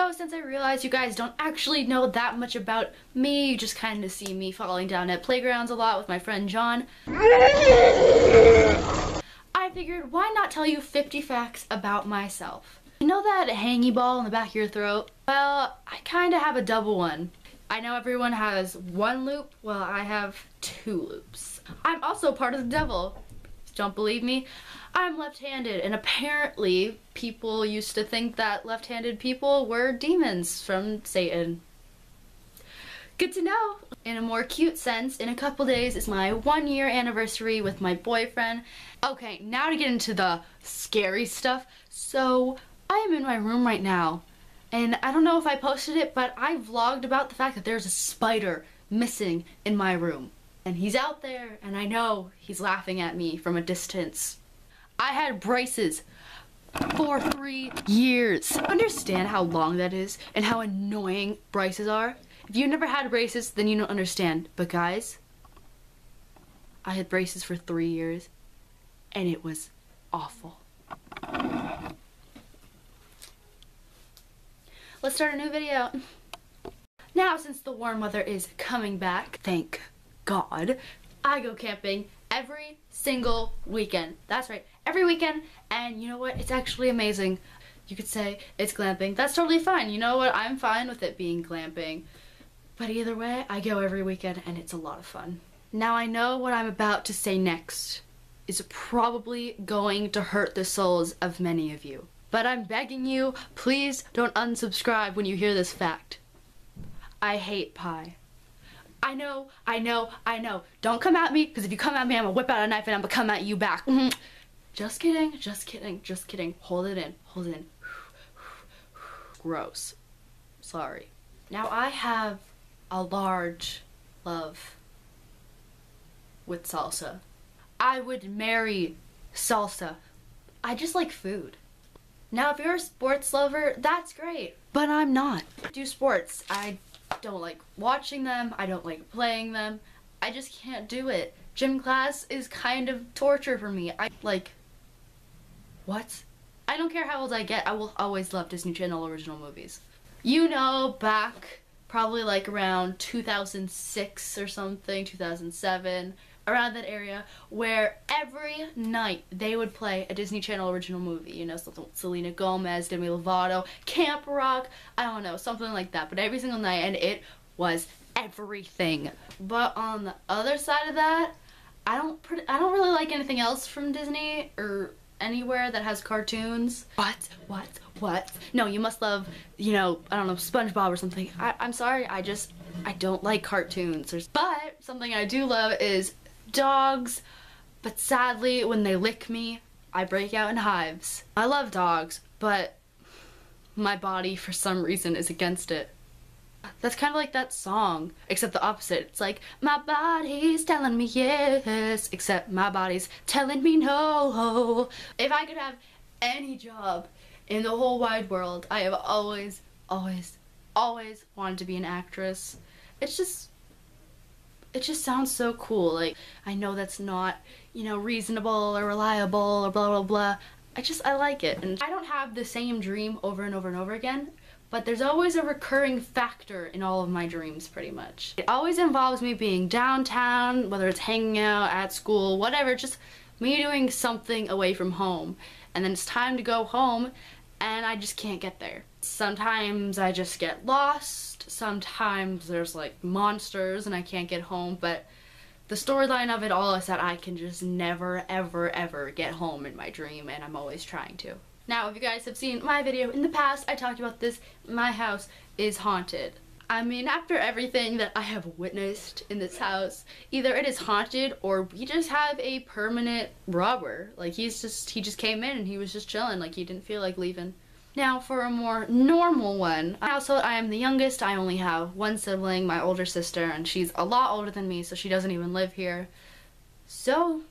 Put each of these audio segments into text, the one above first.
So since I realize you guys don't actually know that much about me, you just kind of see me falling down at playgrounds a lot with my friend John, I figured why not tell you 50 facts about myself. You know that hangy ball in the back of your throat? Well, I kind of have a double one. I know everyone has one loop, well I have 2 loops. I'm also part of the devil. Don't believe me? I'm left-handed, and apparently people used to think that left-handed people were demons from Satan. Good to know. In a more cute sense, in a couple days is my 1-year anniversary with my boyfriend. Okay, now to get into the scary stuff. So, I am in my room right now, and I don't know if I posted it, but I vlogged about the fact that there's a spider missing in my room. And he's out there, and I know he's laughing at me from a distance. I had braces for 3 years. Understand how long that is and how annoying braces are? If you've never had braces, then you don't understand. But guys, I had braces for 3 years, and it was awful. Let's start a new video. Now, since the warm weather is coming back, thank God, I go camping every single weekend. That's right, every weekend, and you know what? It's actually amazing. You could say it's glamping. That's totally fine. You know what? I'm fine with it being glamping. But either way, I go every weekend, and it's a lot of fun. Now, I know what I'm about to say next is probably going to hurt the souls of many of you. But I'm begging you, please don't unsubscribe when you hear this fact. I hate pie. I know. Don't come at me, because if you come at me, I'm gonna whip out a knife and I'm gonna come at you back. Just kidding. Hold it in. Gross. Sorry. Now I have a large love with salsa. I would marry salsa. I just like food. Now if you're a sports lover, that's great. But I'm not. I do sports. I don't like watching them, I don't like playing them, I just can't do it. Gym class is kind of torture for me. What? I don't care how old I get, I will always love Disney Channel original movies. You know, back probably like around 2006 or something, 2007, around that area, where every night they would play a Disney Channel original movie, you know, something with Selena Gomez, Demi Lovato, Camp Rock, I don't know, something like that, but every single night, and it was everything. But on the other side of that, I don't really like anything else from Disney or anywhere that has cartoons. What? No, you must love, you know, I don't know, SpongeBob or something. I'm sorry, I don't like cartoons. But something I do love is dogs, but sadly when they lick me, I break out in hives. I love dogs, but my body for some reason is against it. That's kind of like that song, except the opposite. It's like, my body's telling me yes, except my body's telling me no. If I could have any job in the whole wide world, I have always wanted to be an actress. It just sounds so cool. Like, I know that's not, you know, reasonable or reliable or blah blah blah. I like it. And I don't have the same dream over and over and over again, but there's always a recurring factor in all of my dreams, pretty much. It always involves me being downtown, whether it's hanging out at school, whatever, just me doing something away from home. And then it's time to go home, and I just can't get there. Sometimes I just get lost, sometimes there's like monsters and I can't get home, but the storyline of it all is that I can just never ever get home in my dream, and I'm always trying to. Now, if you guys have seen my video in the past, I talked about this. My house is haunted. I mean, after everything that I have witnessed in this house, either it is haunted or we just have a permanent robber. Like, he just came in and he was just chilling, like he didn't feel like leaving. Now, for a more normal one, household, I am the youngest. I only have one sibling, my older sister, and she's a lot older than me, so she doesn't even live here. So,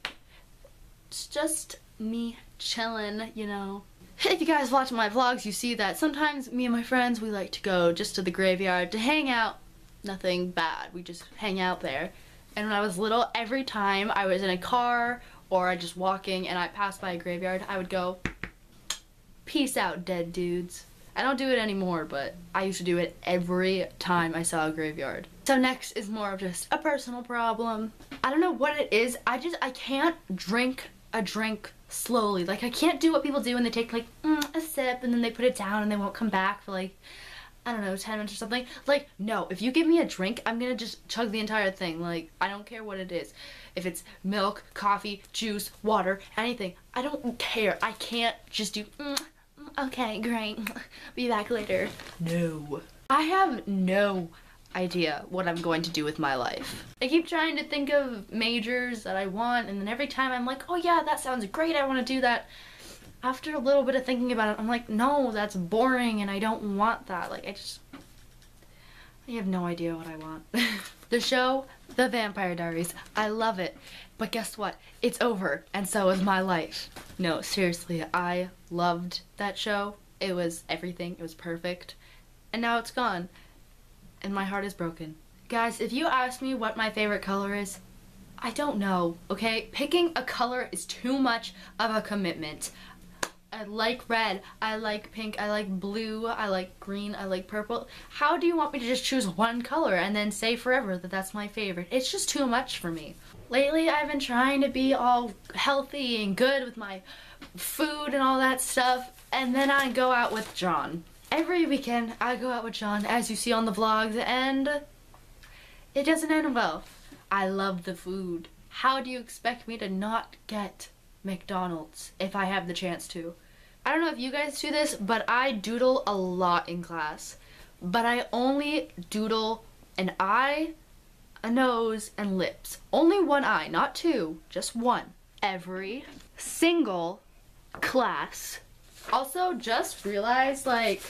it's just me chilling, you know. If you guys watch my vlogs, you see that sometimes me and my friends, we like to go just to the graveyard to hang out. Nothing bad, we just hang out there. And when I was little, every time I was in a car or I just walking and I passed by a graveyard, I would go, peace out, dead dudes. I don't do it anymore, but I used to do it every time I saw a graveyard. So next is more of just a personal problem. I don't know what it is. I can't drink a drink slowly. Like, I can't do what people do when they take like a sip and then they put it down and they won't come back for like, I don't know, 10 minutes or something. Like, no, if you give me a drink, I'm gonna just chug the entire thing. Like, I don't care what it is. If it's milk, coffee, juice, water, anything, I don't care. I can't just do, okay, great, be back later. No. I have no idea what I'm going to do with my life. I keep trying to think of majors that I want, and then every time I'm like, oh yeah, that sounds great, I want to do that. After a little bit of thinking about it, I'm like, no, that's boring and I don't want that. Like, I have no idea what I want. The show, The Vampire Diaries, I love it. But guess what? It's over, and so is my life. No, seriously, I loved that show. It was everything, it was perfect. And now it's gone. And my heart is broken. Guys, if you ask me what my favorite color is, I don't know, okay? Picking a color is too much of a commitment. I like red, I like pink, I like blue, I like green, I like purple. How do you want me to just choose one color and then say forever that that's my favorite? It's just too much for me. Lately, I've been trying to be all healthy and good with my food and all that stuff, and then I go out with John. Every weekend, I go out with John, as you see on the vlogs, and it doesn't end well. I love the food. How do you expect me to not get McDonald's if I have the chance to? I don't know if you guys do this, but I doodle a lot in class. But I only doodle an eye, a nose, and lips. Only one eye, not two, just one. Every single class. Also, just realized, like,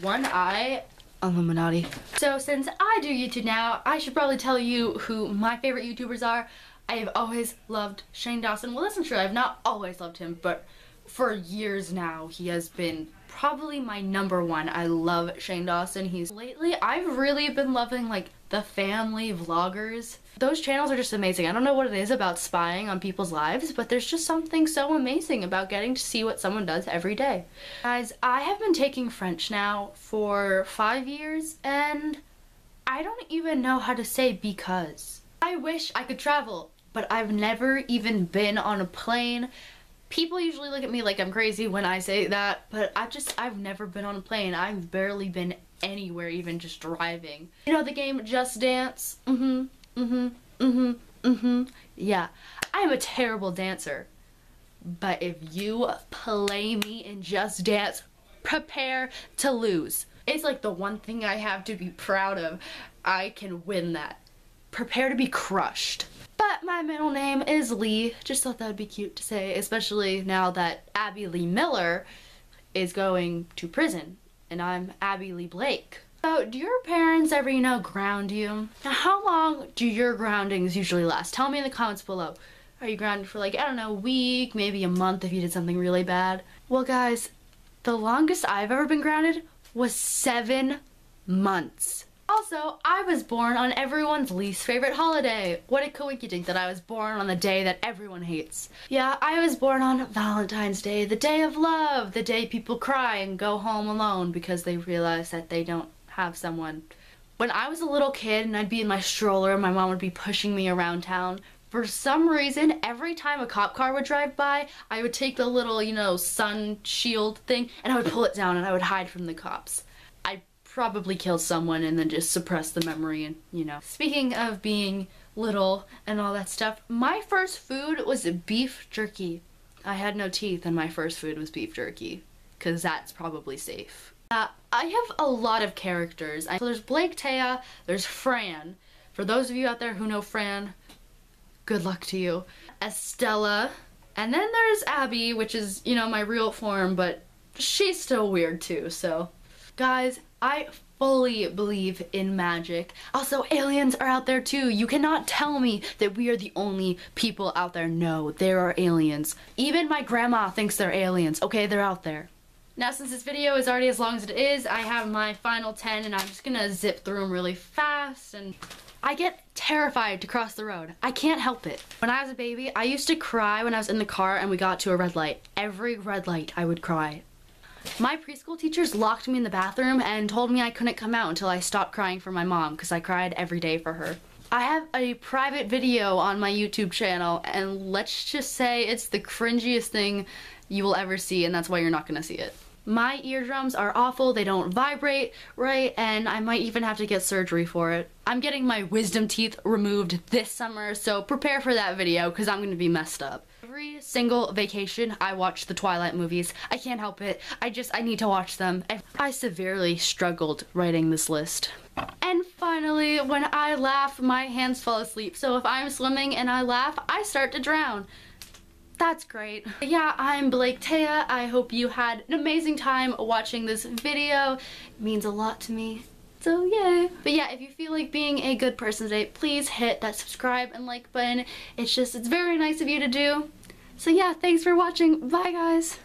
one eye, Illuminati. So since I do YouTube now, I should probably tell you who my favorite YouTubers are. I have always loved Shane Dawson. Well, that's not true. I've not always loved him, but for years now, he has been probably my #1. I love Shane Dawson. Lately, I've really been loving, like, the family vloggers. Those channels are just amazing. I don't know what it is about spying on people's lives, but there's just something so amazing about getting to see what someone does every day. Guys, I have been taking French now for 5 years, and I don't even know how to say because. I wish I could travel, but I've never even been on a plane. People usually look at me like I'm crazy when I say that, but I've never been on a plane. I've barely been anywhere, even just driving. You know the game Just Dance? Yeah, I am a terrible dancer. But if you play me in Just Dance, prepare to lose. It's like the one thing I have to be proud of. I can win that. Prepare to be crushed. But my middle name is Lee. Just thought that would be cute to say, especially now that Abby Lee Miller is going to prison and I'm Abby Lee Blake. So, do your parents ever, you know, ground you? Now, how long do your groundings usually last? Tell me in the comments below. Are you grounded for, like, I don't know, a week, maybe a month if you did something really bad? Well, guys, the longest I've ever been grounded was 7 months. Also, I was born on everyone's least favorite holiday. What a coincidence that I was born on the day that everyone hates. Yeah, I was born on Valentine's Day, the day of love, the day people cry and go home alone because they realize that they don't have someone. When I was a little kid and I'd be in my stroller and my mom would be pushing me around town, for some reason, every time a cop car would drive by, I would take the little, you know, sun shield thing and I would pull it down and I would hide from the cops. I'd probably kill someone and then just suppress the memory and, you know. Speaking of being little and all that stuff, my first food was beef jerky. I had no teeth and my first food was beef jerky, because that's probably safe. I have a lot of characters. So there's Blake Taya, there's Fran. For those of you out there who know Fran, good luck to you. Estella, and then there's Abby, which is, you know, my real form, but she's still weird too, so. Guys, I fully believe in magic. Also, aliens are out there too. You cannot tell me that we are the only people out there. No, there are aliens. Even my grandma thinks they're aliens. Okay, they're out there. Now, since this video is already as long as it is, I have my final 10 and I'm just gonna zip through them really fast. And I get terrified to cross the road. I can't help it. When I was a baby, I used to cry when I was in the car and we got to a red light. Every red light, I would cry. My preschool teachers locked me in the bathroom and told me I couldn't come out until I stopped crying for my mom because I cried every day for her. I have a private video on my YouTube channel, and let's just say it's the cringiest thing you will ever see, and that's why you're not gonna see it. My eardrums are awful, they don't vibrate right, and I might even have to get surgery for it. I'm getting my wisdom teeth removed this summer, so prepare for that video because I'm gonna be messed up. Every single vacation I watch the Twilight movies. I can't help it. I need to watch them. I severely struggled writing this list. And finally, when I laugh, my hands fall asleep. So if I'm swimming and I laugh, I start to drown. That's great. Yeah, I'm Blake Taya. I hope you had an amazing time watching this video. It means a lot to me. So yay. But yeah, if you feel like being a good person today, please hit that subscribe and like button. It's very nice of you to do. So yeah, thanks for watching. Bye guys.